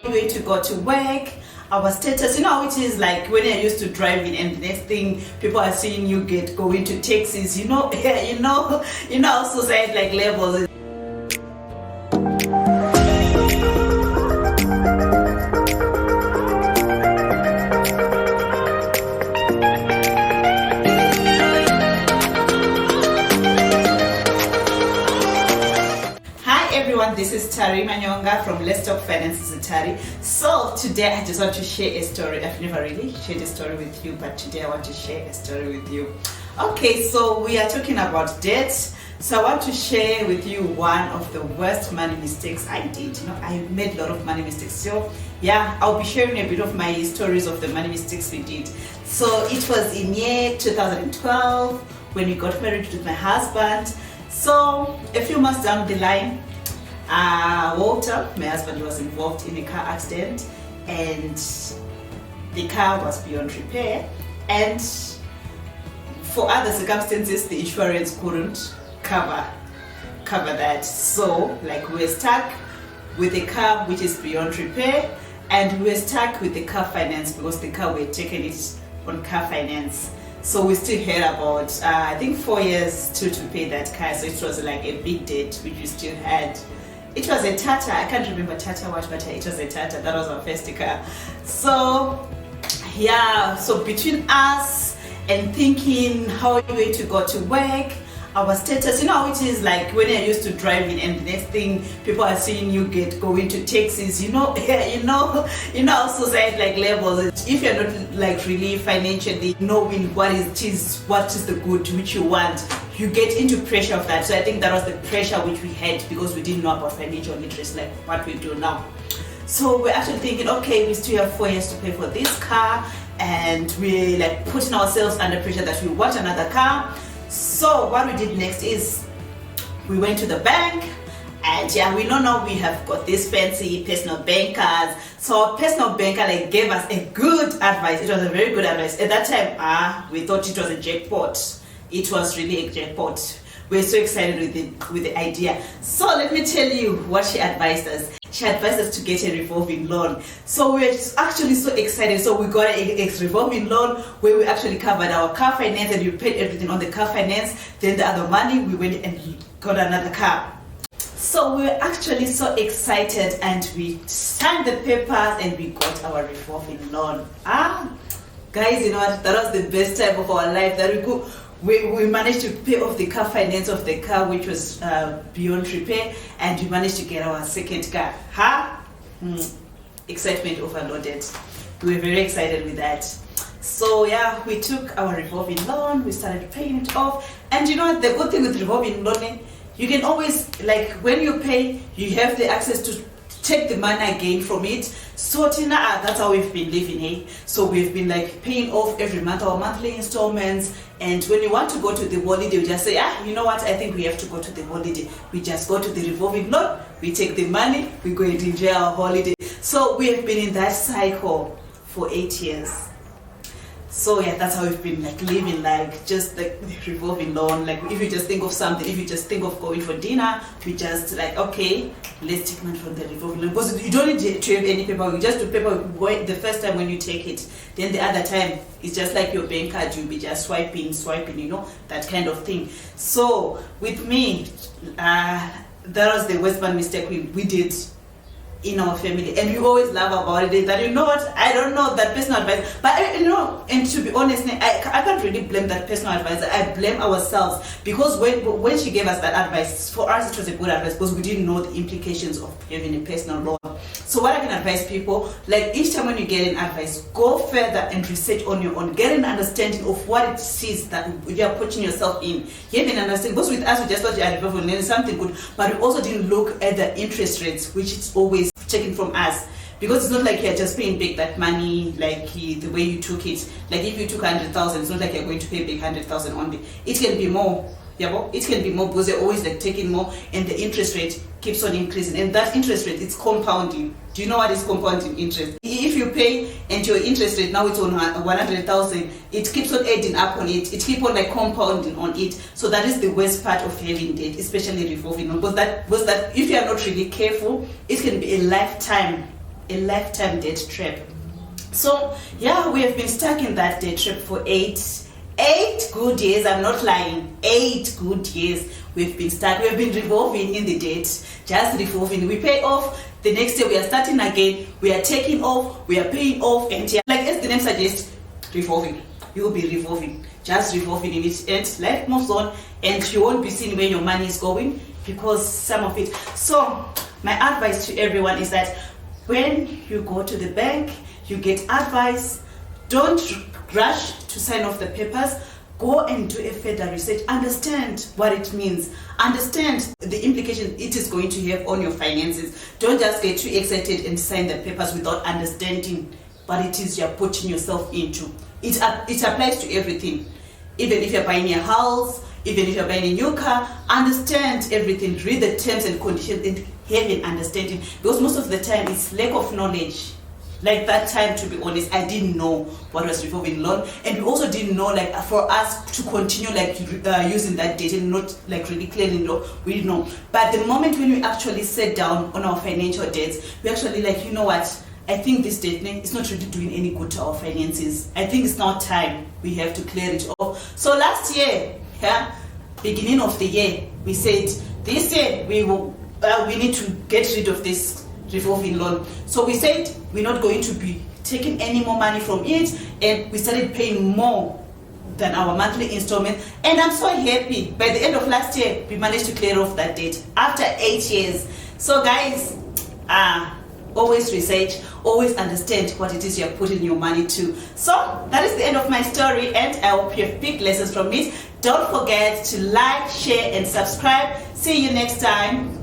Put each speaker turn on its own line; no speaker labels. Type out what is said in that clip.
way to go to work, our status, you know how it is like when you're used to driving and the next thing people are seeing you going to taxis, you know how society like levels. This is Manyonga from Let's Talk Finances with Tari. So today I just want to share a story. I've never really shared a story with you, but today I want to share a story with you. Okay, so we are talking about debt. So I want to share with you one of the worst money mistakes I did. I made a lot of money mistakes. So yeah, I'll be sharing a bit of my stories of the money mistakes we did. So it was in year 2012 when we got married with my husband. So a few months down the line, Walter, my husband, was involved in a car accident and the car was beyond repair, and for other circumstances the insurance couldn't cover that. So like we were stuck with a car which is beyond repair, and we were stuck with the car finance because the car, we had taken it on car finance. So we still had about I think 4 years to pay that car. So it was like a big debt which we still had. It was a Tata. I can't remember Tata what, but it was a Tata. That was our first car. So yeah, so between us and thinking how are we going to go to work, our status, you know how it is like when you're used to driving and the next thing people are seeing you going to taxis, you know how society like levels. If you're not like really financially knowing what is the good which you want, you get into pressure of that. So I think that was the pressure which we had because we didn't know about financial literacy like what we do now. So we're actually thinking, okay, we still have 4 years to pay for this car, and we're like putting ourselves under pressure that we want another car. So what we did next is we went to the bank, and yeah, we know now we have got these fancy personal bankers. So our personal banker like gave us a good advice. It was a very good advice. At that time, we thought it was a jackpot. It was really a jackpot. We're so excited with the idea. So let me tell you what she advised us. She advised us to get a revolving loan. So we're actually so excited. So we got a revolving loan where we actually covered our car finance and we paid everything on the car finance. Then the other money, we went and got another car. So we were actually so excited and we signed the papers and we got our revolving loan. Guys, you know what? That was the best time of our life that we could. We managed to pay off the car finance of the car which was beyond repair, and we managed to get our second car. Excitement overloaded. We were very excited with that. So yeah, we took our revolving loan, we started paying it off, and you know what, the good thing with revolving loan, you can always, like when you pay, you have the access to take the money again from it. So Tina, that's how we've been living, So we've been like paying off every month our monthly installments, and when you want to go to the holiday, we just say, you know what, I think we have to go to the holiday. We just go to the revolving loan, we take the money, we go and enjoy our holiday. So we have been in that cycle for 8 years. So yeah, that's how we've been like living, like just like revolving loan. Like if you just think of something, if you just think of going for dinner, we just like, okay, let's take money from the revolving loan. Because you don't need to have any paper, you just do paper the first time when you take it. Then the other time, it's just like your bank card, you'll be just swiping, that kind of thing. So with me, that was the worst one mistake we did in our family, and we always laugh about it, that you know what, I don't know that personal advice, but and to be honest, I can't really blame that personal advisor. I blame ourselves, because when she gave us that advice, for us it was a good advice because we didn't know the implications of having a personal loan. So what I can advise people, like each time when you get an advice, go further and research on your own, get an understanding of what it is that you are putting yourself in. You have an understanding, because with us we just thought you had something good, but we also didn't look at the interest rates, which is always taken from us, because it's not like you're just paying back that money like the way you took it. Like if you took 100,000, it's not like you're going to pay back 100,000 only. It can be more. It can be more because they're always like taking more, and the interest rate keeps on increasing, and that interest rate, it's compounding. Do you know what is compounding interest? If you pay and your interest rate now it's on 100,000, it keeps on adding up on it. It keeps on like compounding on it. So that is the worst part of having debt, especially revolving, because that if you are not really careful, it can be a lifetime a lifetime debt trap. So yeah, we have been stuck in that debt trap for eight good years. I'm not lying. 8 good years we've been stuck. We've been revolving in the debt, just revolving. We pay off, the next day we are starting again, we are taking off, we are paying off, and yeah, like as the name suggests, revolving. You will be revolving, just revolving in it, and life moves on, and you won't be seeing where your money is going because some of it. So my advice to everyone is that when you go to the bank, you get advice, don't rush to sign off the papers. Go and do a further research. Understand what it means. Understand the implication it is going to have on your finances. Don't just get too excited and sign the papers without understanding what it is you're putting yourself into. It applies to everything. Even if you're buying a house, even if you're buying a new car, understand everything. Read the terms and conditions and have an understanding. Because most of the time it's lack of knowledge. Like that time, to be honest, I didn't know what was revolving loan, and we also didn't know, like, for us to continue like using that data, not like really clearly know, we didn't know. But the moment when we actually sat down on our financial debts, we actually like, you know what? I think this debt is not really doing any good to our finances. I think it's now time we have to clear it off. So last year, yeah, beginning of the year, we said this year we need to get rid of this revolving loan. So we said we're not going to be taking any more money from it, and we started paying more than our monthly installment. And I'm so happy, by the end of last year we managed to clear off that debt after 8 years. So guys, always research, always understand what it is you're putting your money to. So that is the end of my story, and I hope you have picked lessons from it. Don't forget to like, share and subscribe. See you next time.